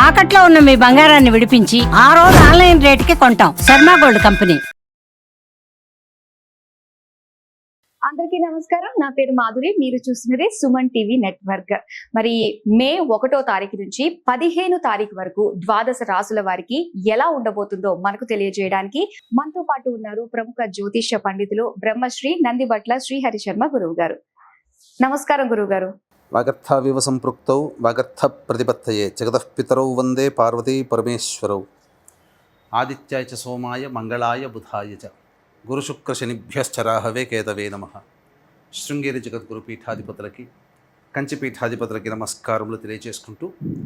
తాకట్లో ఉన్న మీ బంగారాన్ని విడిపించి ఆ రోజు ఆన్లైన్ రేటుకి కొంటాం. Sharma gold company. అందరికీ నమస్కారం. నా పేరు మాధురి. మీరు చూస్తున్నది సుమన్ టీవీ నెట్వర్క్. మరి మే 1వ తారీఖు నుంచి 15 తారీఖు వరకు ద్వాదశ రాసుల వారికి ఎలా ఉండబోతుందో మనకు తెలియజేయడానికి మనతో పాటు ఉన్నారు ప్రముఖ జ్యోతిష్య పండితులు బ్రహ్మశ్రీ నందిబట్ల శ్రీహరి శర్మ గురువు గారు. నమస్కారం గురువు గారు. వాగర్థావివ సంపృక్తౌ వాగర్థ ప్రతిపత్తయే జగదఃపితరౌ వందే పార్వతీ పరమేశ్వరౌ ఆదిత్యాయ చ సోమాయ మంగళాయ బుధాయ చ గురుశుక్రశనిభ్యశ్చరాహవే కేతవే నమః. శృంగేరి జగద్గురు పీఠాధిపతులకి కంచి పీఠాధిపతులకి నమస్కారములు తెలియజేసుకుంటూ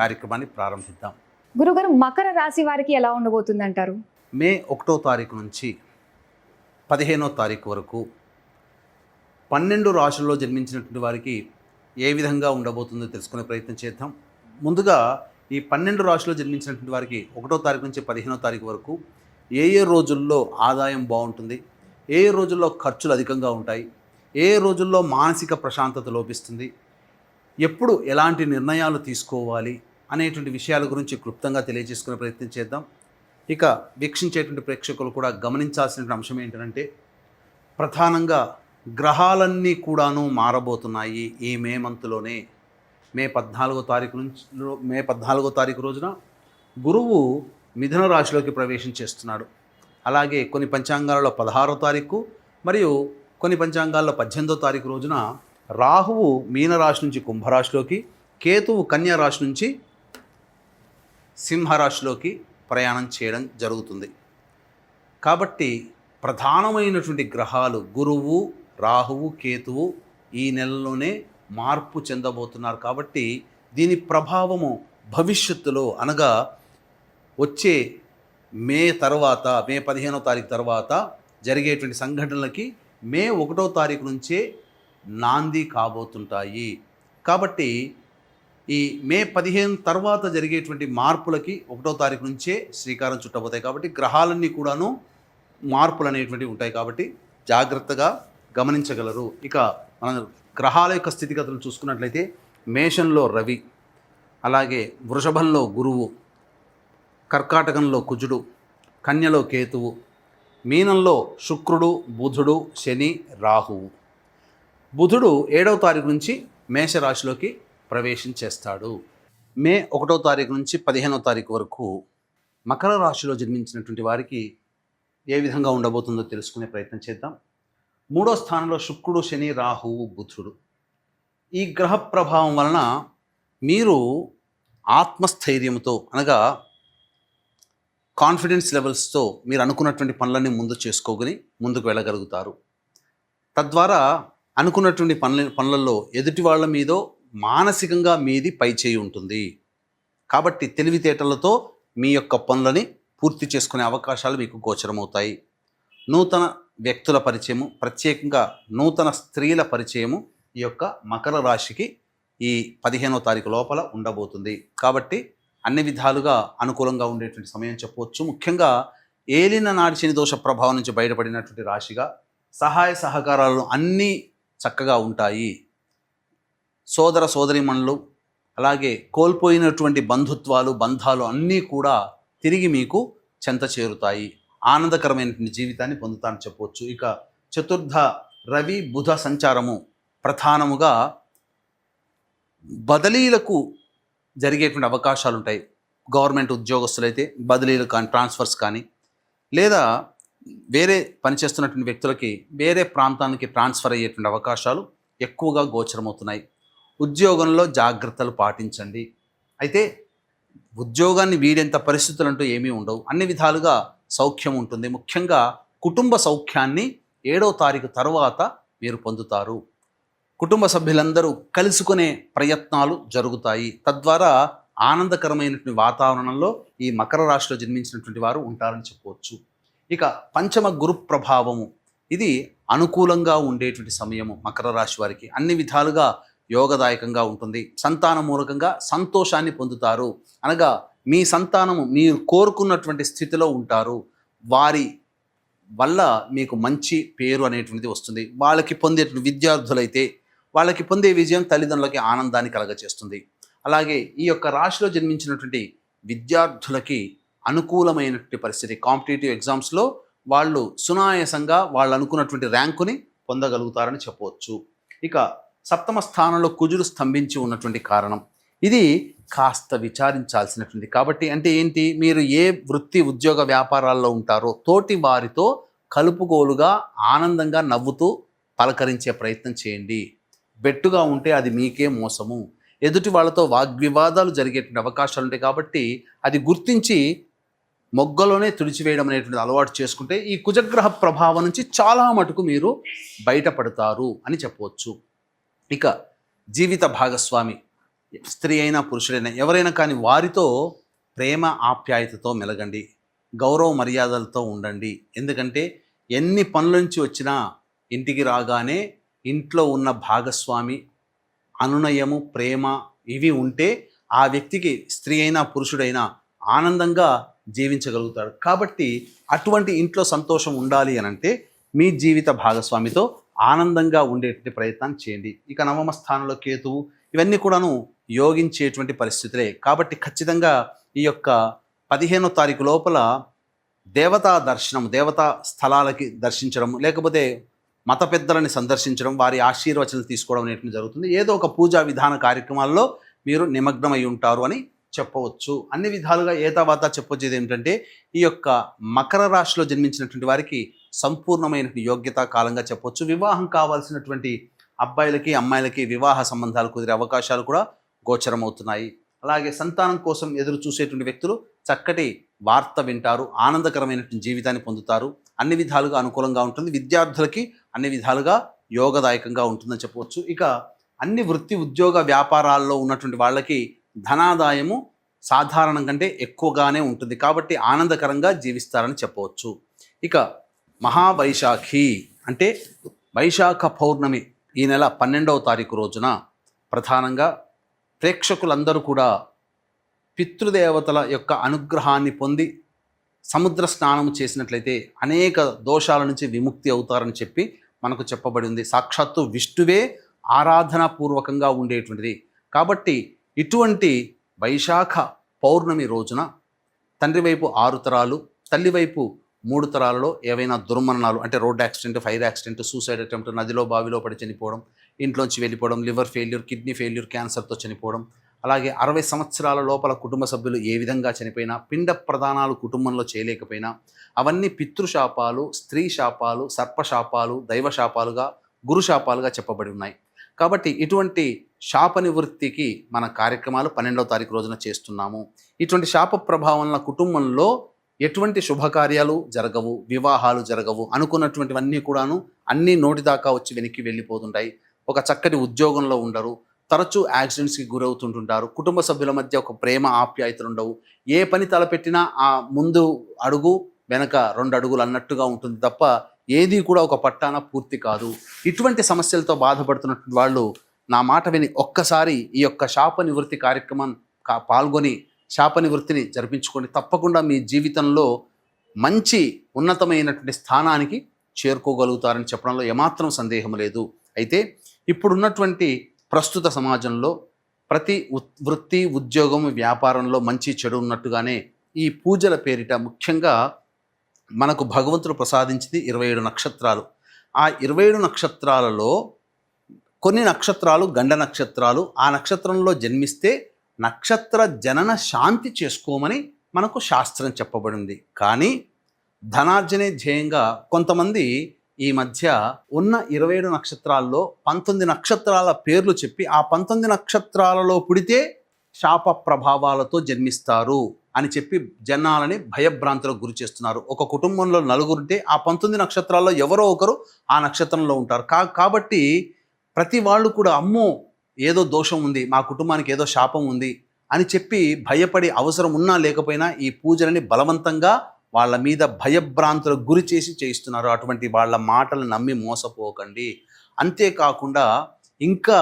కార్యక్రమాన్ని ప్రారంభిద్దాం. గురుగారు, మకర రాశి వారికి ఎలా ఉండబోతుంది అంటారు? మే 1వ తారీఖు నుంచి 15వ తారీఖు వరకు 12 రాశుల్లో జన్మించినటువంటి వారికి ఏ విధంగా ఉండబోతుందో తెలుసుకునే ప్రయత్నం చేద్దాం. ముందుగా ఈ 12 రాశుల్లో జన్మించినటువంటి వారికి 1వ తారీఖు నుంచి 15వ తారీఖు వరకు ఏ రోజుల్లో ఆదాయం బాగుంటుంది, ఏ రోజుల్లో ఖర్చులు అధికంగా ఉంటాయి, ఏ రోజుల్లో మానసిక ప్రశాంతత లోపిస్తుంది, ఎప్పుడు ఎలాంటి నిర్ణయాలు తీసుకోవాలి అనేటువంటి విషయాల గురించి క్లుప్తంగా తెలియజేసుకునే ప్రయత్నం చేద్దాం. ఇక వీక్షించేటువంటి ప్రేక్షకులు కూడా గమనించాల్సిన అంశం ఏంటంటే, ప్రధానంగా గ్రహాలన్నీ కూడాను మారబోతున్నాయి ఈ మే మంత్లోనే. మే 14వ తారీఖు రోజున గురువు మిథున రాశిలోకి ప్రవేశం చేస్తున్నాడు. అలాగే కొన్ని పంచాంగాలలో 16వ తారీఖు మరియు కొన్ని పంచాంగాల్లో 18వ తారీఖు రోజున రాహువు మీనరాశి నుంచి కుంభరాశిలోకి, కేతువు కన్యా రాశి నుంచి సింహరాశిలోకి ప్రయాణం చేయడం జరుగుతుంది. కాబట్టి ప్రధానమైనటువంటి గ్రహాలు గురువు, రాహువు, కేతువు ఈ నెలలోనే మార్పు చెందబోతున్నారు. కాబట్టి దీని ప్రభావము భవిష్యత్తులో అనగా వచ్చే మే 15వ తారీఖు తర్వాత జరిగేటువంటి సంఘటనలకి మే 1వ తారీఖు నుంచే నాంది కాబోతుంటాయి. కాబట్టి ఈ మే 15 తర్వాత జరిగేటువంటి మార్పులకి 1వ తారీఖు నుంచే శ్రీకారం చుట్టబోతాయి. కాబట్టి గ్రహాలన్నీ కూడాను మార్పులు అనేటువంటివి ఉంటాయి. కాబట్టి జాగ్రత్తగా గమనించగలరు. ఇక మన గ్రహాల యొక్క స్థితిగతులు చూసుకున్నట్లయితే మేషంలో రవి, అలాగే వృషభంలో గురువు, కర్కాటకంలో కుజుడు, కన్యలో కేతువు, మీనంలో శుక్రుడు, బుధుడు, శని, రాహువు. బుధుడు 7వ తారీఖు నుంచి మేషరాశిలోకి ప్రవేశం చేస్తాడు. మే 1వ తారీఖు నుంచి 15వ తారీఖు వరకు మకర రాశిలో జన్మించినటువంటి వారికి ఏ విధంగా ఉండబోతుందో తెలుసుకునే ప్రయత్నం చేద్దాం. 3వ స్థానంలో శుక్రుడు, శని, రాహువు, బుధుడు. ఈ గ్రహ ప్రభావం వలన మీరు ఆత్మస్థైర్యంతో అనగా కాన్ఫిడెన్స్ లెవెల్స్తో మీరు అనుకున్నటువంటి పనులన్నీ ముందు చేసుకోగలి ముందుకు వెళ్ళగలుగుతారు. తద్వారా అనుకున్నటువంటి పనులలో ఎదుటి వాళ్ళ మీదో మానసికంగా మీది పైచేయి ఉంటుంది. కాబట్టి తెలివితేటలతో మీ యొక్క పనులని పూర్తి చేసుకునే అవకాశాలు మీకు గోచరమవుతాయి. నూతన వ్యక్తుల పరిచయము, ప్రత్యేకంగా నూతన స్త్రీల పరిచయము ఈ యొక్క మకర రాశికి ఈ 15వ తారీఖు లోపల ఉండబోతుంది. కాబట్టి అన్ని విధాలుగా అనుకూలంగా ఉండేటువంటి సమయం చెప్పవచ్చు. ముఖ్యంగా ఏలిన నాడి శని దోష ప్రభావం నుంచి బయటపడినటువంటి రాశిగా సహాయ సహకారాలు అన్నీ చక్కగా ఉంటాయి. సోదర సోదరీమణులు, అలాగే కోల్పోయినటువంటి బంధాలు అన్నీ కూడా తిరిగి మీకు చెంత చేరుతాయి. ఆనందకరమైనటువంటి జీవితాన్ని పొందుతానని చెప్పవచ్చు. ఇక చతుర్థ రవి బుధ సంచారము ప్రధానముగా బదిలీలకు జరిగేటువంటి అవకాశాలు ఉంటాయి. గవర్నమెంట్ ఉద్యోగస్తులైతే బదిలీలు కానీ, ట్రాన్స్ఫర్స్ కానీ, లేదా వేరే పనిచేస్తున్నటువంటి వ్యక్తులకి వేరే ప్రాంతానికి ట్రాన్స్ఫర్ అయ్యేటువంటి అవకాశాలు ఎక్కువగా గోచరమవుతున్నాయి. ఉద్యోగంలో జాగ్రత్తలు పాటించండి. అయితే ఉద్యోగాన్ని వీడేంత పరిస్థితులు అంటూ ఏమీ ఉండవు. అన్ని విధాలుగా సౌఖ్యం ఉంటుంది. ముఖ్యంగా కుటుంబ సౌఖ్యాన్ని 7వ తారీఖు తర్వాత మీరు పొందుతారు. కుటుంబ సభ్యులందరూ కలుసుకునే ప్రయత్నాలు జరుగుతాయి. తద్వారా ఆనందకరమైనటువంటి వాతావరణంలో ఈ మకర రాశిలో జన్మించినటువంటి వారు ఉంటారని చెప్పవచ్చు. ఇక పంచమ గురు ప్రభావము ఇది అనుకూలంగా ఉండేటువంటి సమయము. మకర రాశి వారికి అన్ని విధాలుగా యోగదాయకంగా ఉంటుంది. సంతాన మూలకంగా సంతోషాన్ని పొందుతారు. అనగా మీ సంతానము మీరు కోరుకున్నటువంటి స్థితిలో ఉంటారు. వారి వల్ల మీకు మంచి పేరు అనేటువంటిది వస్తుంది. వాళ్ళకి పొందేటువంటి విద్యార్థులైతే వాళ్ళకి పొందే విజయం తల్లిదండ్రులకి ఆనందాన్ని కలగచేస్తుంది. అలాగే ఈ యొక్క రాశిలో జన్మించినటువంటి విద్యార్థులకి అనుకూలమైనటువంటి పరిస్థితి. కాంపిటేటివ్ ఎగ్జామ్స్లో వాళ్ళు సునాయాసంగా వాళ్ళు అనుకున్నటువంటి ర్యాంకుని పొందగలుగుతారని చెప్పవచ్చు. ఇక సప్తమ స్థానంలో కుజుడు స్తంభించి ఉన్నటువంటి కారణం ఇది కాస్త విచారించాల్సినటువంటి. కాబట్టి అంటే ఏంటి, మీరు ఏ వృత్తి ఉద్యోగ వ్యాపారాల్లో ఉంటారో తోటి వారితో కలుపుగోలుగా ఆనందంగా నవ్వుతూ పలకరించే ప్రయత్నం చేయండి. బెట్టుగా ఉంటే అది మీకే మోసము. ఎదుటి వాళ్ళతో వాగ్వివాదాలు జరిగేటువంటి అవకాశాలు ఉంటాయి. కాబట్టి అది గుర్తించి మొగ్గలోనే తుడిచివేయడం అనేటువంటి అలవాటు చేసుకుంటే ఈ కుజగ్రహ ప్రభావం నుంచి చాలా మటుకు మీరు బయటపడతారు అని చెప్పవచ్చు. ఇక జీవిత భాగస్వామి స్త్రీ అయినా పురుషుడైనా ఎవరైనా కానీ వారితో ప్రేమ ఆప్యాయతతో మెలగండి, గౌరవ మర్యాదలతో ఉండండి. ఎందుకంటే ఎన్ని పనుల నుంచి వచ్చినా ఇంటికి రాగానే ఇంట్లో ఉన్న భాగస్వామి అనునయము, ప్రేమ ఇవి ఉంటే ఆ వ్యక్తికి స్త్రీ అయినా పురుషుడైనా ఆనందంగా జీవించగలుగుతాడు. కాబట్టి అటువంటి ఇంట్లో సంతోషం ఉండాలి అని అంటే మీ జీవిత భాగస్వామితో ఆనందంగా ఉండేటువంటి ప్రయత్నం చేయండి. ఇక నవమ స్థానంలో కేతువు, ఇవన్నీ కూడాను యోగించేటువంటి పరిస్థితులే. కాబట్టి ఖచ్చితంగా ఈ యొక్క 15వ తారీఖు లోపల దేవతా దర్శనం, దేవతా స్థలాలకి దర్శించడం, లేకపోతే మత పెద్దలని సందర్శించడం, వారి ఆశీర్వచనలు తీసుకోవడం అనేటువంటి జరుగుతుంది. ఏదో ఒక పూజా విధాన కార్యక్రమాల్లో మీరు నిమగ్నమై ఉంటారు అని చెప్పవచ్చు. అన్ని విధాలుగా ఏతావాత చెప్పొచ్చేది ఏమిటంటే ఈ యొక్క మకర రాశిలో జన్మించినటువంటి వారికి సంపూర్ణమైనటువంటి యోగ్యతా కాలంగా చెప్పవచ్చు. వివాహం కావాల్సినటువంటి అబ్బాయిలకి అమ్మాయిలకి వివాహ సంబంధాలు కుదిరే అవకాశాలు కూడా గోచరమవుతున్నాయి. అలాగే సంతానం కోసం ఎదురు చూసేటువంటి వ్యక్తులు చక్కటి వార్త వింటారు, ఆనందకరమైనటువంటి జీవితాన్ని పొందుతారు. అన్ని విధాలుగా అనుకూలంగా ఉంటుంది. విద్యార్థులకి అన్ని విధాలుగా యోగదాయకంగా ఉంటుందని చెప్పవచ్చు. ఇక అన్ని వృత్తి ఉద్యోగ వ్యాపారాల్లో ఉన్నటువంటి వాళ్ళకి ధనాదాయము సాధారణం కంటే ఎక్కువగానే ఉంటుంది. కాబట్టి ఆనందకరంగా జీవిస్తారని చెప్పవచ్చు. ఇక మహావైశాఖి అంటే వైశాఖ పౌర్ణమి ఈ నెల 12వ తారీఖు రోజున ప్రధానంగా ప్రేక్షకులందరూ కూడా పితృదేవతల యొక్క అనుగ్రహాన్ని పొంది సముద్ర స్నానం చేసినట్లయితే అనేక దోషాల నుంచి విముక్తి అవుతారని చెప్పి మనకు చెప్పబడి ఉంది. సాక్షాత్తు విష్ణువే ఆరాధనాపూర్వకంగా ఉండేటువంటిది. కాబట్టి ఇటువంటి వైశాఖ పౌర్ణమి రోజున తండ్రి వైపు 6 తరాలు, తల్లి వైపు 3 తరాలలో ఏవైనా దుర్మరణాలు అంటే road accident, fire accident, suicide attempt, నదిలో బావిలో పడి చనిపోవడం, ఇంట్లోంచి వెళ్ళిపోవడం, లివర్ ఫెయిల్యూర్, కిడ్నీ ఫెయిల్యూర్, క్యాన్సర్తో చనిపోవడం, అలాగే 60 సంవత్సరాల లోపల కుటుంబ సభ్యులు ఏ విధంగా చనిపోయినా, పిండ ప్రదానాలు కుటుంబంలో చేయలేకపోయినా అవన్నీ పితృశాపాలు, స్త్రీ శాపాలు, సర్పశాపాలు, దైవశాపాలుగా, గురుశాపాలుగా చెప్పబడి ఉన్నాయి. కాబట్టి ఇటువంటి శాప నివృత్తికి మన కార్యక్రమాలు 12వ తారీఖు రోజున చేస్తున్నాము. ఇటువంటి శాప ప్రభావం వలన కుటుంబంలో ఎటువంటి శుభకార్యాలు జరగవు, వివాహాలు జరగవు, అనుకున్నటువంటివన్నీ కూడాను అన్నీ నోటి దాకా వచ్చి వెనక్కి వెళ్ళిపోతుంటాయి. ఒక చక్కటి ఉద్యోగంలో ఉండరు, తరచూ యాక్సిడెంట్స్కి గురవుతుంటుంటారు, కుటుంబ సభ్యుల మధ్య ఒక ప్రేమ ఆప్యాయతలు ఉండవు, ఏ పని తలపెట్టినా ఆ ముందు అడుగు వెనక 2 అడుగులు అన్నట్టుగా ఉంటుంది తప్ప ఏది కూడా ఒక పట్టాన పూర్తి కాదు. ఇటువంటి సమస్యలతో బాధపడుతున్నటువంటి వాళ్ళు నా మాట విని ఒక్కసారి ఈ యొక్క శాప నివృత్తి కార్యక్రమం పాల్గొని శాప నివృత్తిని జరిపించుకోండి. తప్పకుండా మీ జీవితంలో మంచి ఉన్నతమైనటువంటి స్థానానికి చేరుకోగలుగుతారని చెప్పడంలో ఏమాత్రం సందేహం లేదు. అయితే ఇప్పుడున్నటువంటి ప్రస్తుత సమాజంలో ప్రతి వృత్తి, ఉద్యోగం, వ్యాపారంలో మంచి చెడు ఉన్నట్టుగానే ఈ పూజల పేరిట ముఖ్యంగా మనకు భగవంతుడు ప్రసాదించింది 27 నక్షత్రాలు. ఆ 27 నక్షత్రాలలో కొన్ని నక్షత్రాలు గండ నక్షత్రాలు. ఆ నక్షత్రంలో జన్మిస్తే నక్షత్ర జనన శాంతి చేసుకోమని మనకు శాస్త్రం చెప్పబడింది. కానీ ధనార్జనే ధ్యేయంగా కొంతమంది ఈ మధ్య ఉన్న 27 నక్షత్రాల్లో 19 నక్షత్రాల పేర్లు చెప్పి ఆ 19 నక్షత్రాలలో పుడితే శాప ప్రభావాలతో జన్మిస్తారు అని చెప్పి జనాలని భయభ్రాంతులకు గురి చేస్తున్నారు. ఒక కుటుంబంలో 4 ఉంటే ఆ 19 నక్షత్రాల్లో ఎవరో ఒకరు ఆ నక్షత్రంలో ఉంటారు. కాబట్టి ప్రతి వాళ్ళు కూడా అమ్మో ఏదో దోషం ఉంది, మా కుటుంబానికి ఏదో శాపం ఉంది అని చెప్పి భయపడి అవసరం ఉన్నా లేకపోయినా ఈ పూజలని బలవంతంగా వాళ్ళ మీద భయభ్రాంతులకు గురి చేసి చేయిస్తున్నారు. అటువంటి వాళ్ళ మాటలు నమ్మి మోసపోకండి. అంతేకాకుండా ఇంకా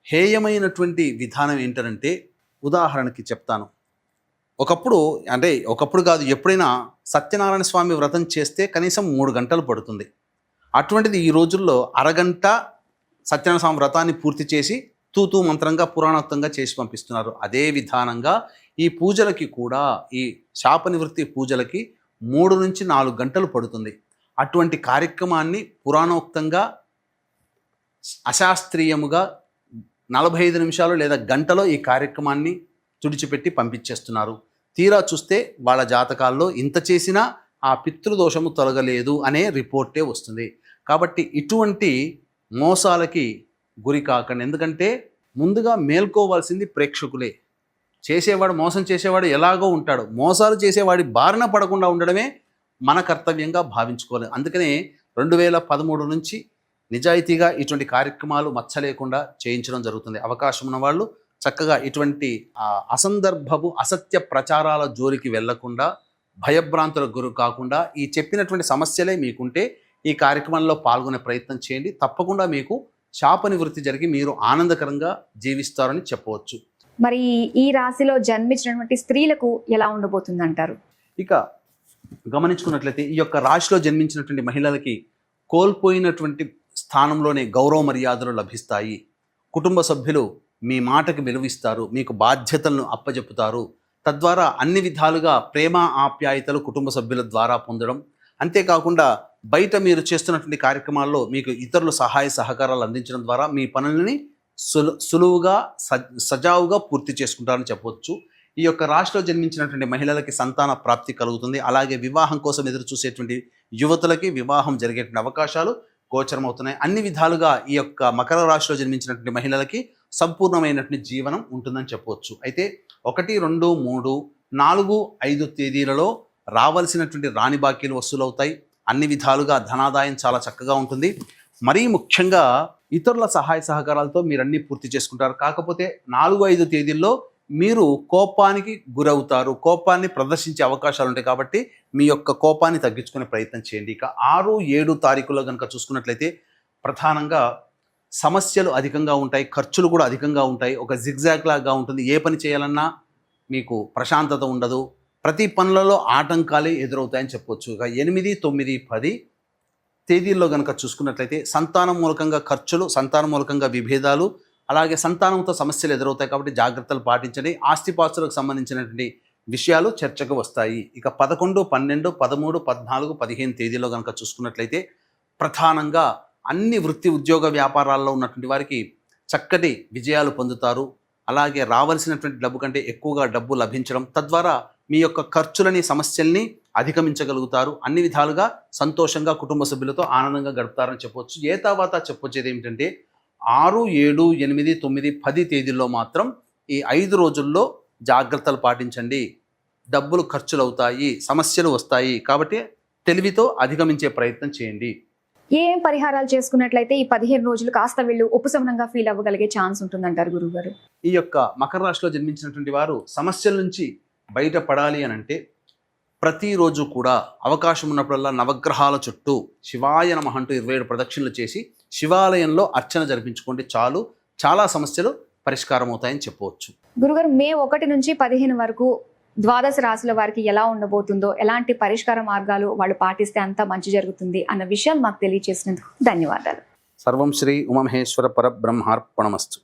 హేయమైనటువంటి విధానం ఏంటంటే, ఉదాహరణకి చెప్తాను. ఒకప్పుడు కాదు, ఎప్పుడైనా సత్యనారాయణ స్వామి వ్రతం చేస్తే కనీసం 3 గంటలు పడుతుంది. అటువంటిది ఈ రోజుల్లో అరగంట సత్యనారాయణ స్వామి వ్రతాన్ని పూర్తి చేసి తూతూ మంత్రంగా పురాణోక్తంగా చేసి పంపిస్తున్నారు. అదే విధానంగా ఈ పూజలకి కూడా, ఈ శాప నివృత్తి పూజలకి 3 నుంచి 4 గంటలు పడుతుంది. అటువంటి కార్యక్రమాన్ని పురాణోక్తంగా అశాస్త్రీయముగా 45 నిమిషాలు లేదా గంటలో ఈ కార్యక్రమాన్ని తుడిచిపెట్టి పంపించేస్తున్నారు. తీరా చూస్తే వాళ్ళ జాతకాల్లో ఇంత చేసినా ఆ పితృదోషము తొలగలేదు అనే రిపోర్టే వస్తుంది. కాబట్టి ఇటువంటి మోసాలకి గురి కాకండి. ఎందుకంటే ముందుగా మేల్కోవాల్సింది ప్రేక్షకులే. చేసేవాడు, మోసం చేసేవాడు ఎలాగో ఉంటాడు. మోసాలు చేసేవాడి బారిన పడకుండా ఉండడమే మన కర్తవ్యంగా భావించుకోవాలి. అందుకనే 2013 నుంచి నిజాయితీగా ఇటువంటి కార్యక్రమాలు మచ్చ లేకుండా చేయించడం జరుగుతుంది. అవకాశం ఉన్న వాళ్ళు చక్కగా ఇటువంటి అసందర్భపు అసత్య ప్రచారాల జోలికి వెళ్లకుండా, భయభ్రాంతులకు గురి కాకుండా, ఈ చెప్పినటువంటి సమస్యలే మీకుంటే ఈ కార్యక్రమంలో పాల్గొనే ప్రయత్నం చేయండి. తప్పకుండా మీకు శాప నివృత్తి జరిగి మీరు ఆనందకరంగా జీవిస్తారని చెప్పవచ్చు. మరి ఈ రాశిలో జన్మించినటువంటి స్త్రీలకు ఎలా ఉండబోతుంది అంటారు? ఇక గమనించుకున్నట్లయితే ఈ యొక్క రాశిలో జన్మించినటువంటి మహిళలకి కోల్పోయినటువంటి స్థానంలోనే గౌరవ మర్యాదలు లభిస్తాయి. కుటుంబ సభ్యులు మీ మాటకి విలువిస్తారు, మీకు బాధ్యతలను అప్పజెప్పుతారు. తద్వారా అన్ని విధాలుగా ప్రేమ ఆప్యాయతలు కుటుంబ సభ్యుల ద్వారా పొందడం, అంతేకాకుండా బయట మీరు చేస్తున్నటువంటి కార్యక్రమాల్లో మీకు ఇతరులు సహాయ సహకారాలు అందించడం ద్వారా మీ పనులని సులువుగా సజావుగా పూర్తి చేసుకుంటారని చెప్పవచ్చు. ఈ యొక్క రాశిలో జన్మించినటువంటి మహిళలకి సంతాన ప్రాప్తి కలుగుతుంది. అలాగే వివాహం కోసం ఎదురు చూసేటువంటి యువతులకి వివాహం జరిగేటువంటి అవకాశాలు గోచరమవుతున్నాయి. అన్ని విధాలుగా ఈ యొక్క మకర రాశిలో జన్మించినటువంటి మహిళలకి సంపూర్ణమైనటువంటి జీవనం ఉంటుందని చెప్పవచ్చు. అయితే 1, 2, 3, 4, 5 తేదీలలో రావాల్సినటువంటి రాణి బాకీలు వసూలవుతాయి. అన్ని విధాలుగా ధనాదాయం చాలా చక్కగా ఉంటుంది. మరీ ముఖ్యంగా ఇతరుల సహాయ సహకారాలతో మీరన్నీ పూర్తి చేసుకుంటారు. కాకపోతే 4, 5 తేదీల్లో మీరు కోపానికి గురవుతారు, కోపాన్ని ప్రదర్శించే అవకాశాలు ఉంటాయి. కాబట్టి మీ యొక్క కోపాన్ని తగ్గించుకునే ప్రయత్నం చేయండి. ఇక 6, 7 తారీఖుల్లో కనుక చూసుకున్నట్లయితే ప్రధానంగా సమస్యలు అధికంగా ఉంటాయి, ఖర్చులు కూడా అధికంగా ఉంటాయి. ఒక జిగ్జాగ్ లాగా ఉంటుంది. ఏ పని చేయాలన్నా మీకు ప్రశాంతత ఉండదు. ప్రతి పనులలో ఆటంకాలే ఎదురవుతాయని చెప్పవచ్చు. ఇక 8, 9, 10 తేదీల్లో కనుక చూసుకున్నట్లయితే సంతానం మూలకంగా ఖర్చులు, సంతానం మూలకంగా విభేదాలు, అలాగే సంతానంతో సమస్యలు ఎదురవుతాయి. కాబట్టి జాగ్రత్తలు పాటించండి. ఆస్తిపాస్తులకు సంబంధించినటువంటి విషయాలు చర్చకు వస్తాయి. ఇక 11, 12, 13, 14, 15 తేదీల్లో కనుక చూసుకున్నట్లయితే ప్రధానంగా అన్ని వృత్తి ఉద్యోగ వ్యాపారాల్లో ఉన్నటువంటి వారికి చక్కటి విజయాలు పొందుతారు. అలాగే రావాల్సినటువంటి డబ్బు కంటే ఎక్కువగా డబ్బు లభించడం, తద్వారా మీ యొక్క ఖర్చులని, సమస్యల్ని అధిగమించగలుగుతారు. అన్ని విధాలుగా సంతోషంగా కుటుంబ సభ్యులతో ఆనందంగా గడుపుతారని చెప్పవచ్చు. ఏ తర్వాత చెప్పొచ్చేది ఏమిటంటే 6, 7, 8, 9, 10 తేదీల్లో మాత్రం ఈ 5 రోజుల్లో జాగ్రత్తలు పాటించండి. డబ్బులు ఖర్చులు అవుతాయి, సమస్యలు వస్తాయి. కాబట్టి తెలివితో అధిగమించే ప్రయత్నం చేయండి. ఏం పరిహారాలు చేసుకున్నట్లయితే ఈ 15 రోజులు కాస్త వీళ్ళు ఉపశమనంగా ఫీల్ అవ్వగలిగే ఛాన్స్ ఉంటుందంటారు గురువుగారు? ఈ యొక్క మకర రాశిలో జన్మించినటువంటి వారు సమస్యల నుంచి బయటపడాలి అని అంటే ప్రతిరోజు కూడా అవకాశం ఉన్నప్పుడల్లా నవగ్రహాల చుట్టూ శివాయ నమః అంటూ 27 ప్రదక్షిణలు చేసి శివాలయంలో అర్చన జరిపించుకోండి. చాలా సమస్యలు పరిష్కారం అవుతాయని చెప్పవచ్చు. గురుగారు, మే 1 నుంచి 15 వరకు ద్వాదశ రాశుల వారికి ఎలా ఉండబోతుందో, ఎలాంటి పరిష్కార మార్గాలు వాళ్ళు పాటిస్తే అంతా మంచి జరుగుతుంది అన్న విషయాలు మాకు తెలియజేసినందుకు ధన్యవాదాలు. సర్వం శ్రీ ఉమామహేశ్వర పరబ్రహ్మార్పణమస్తు.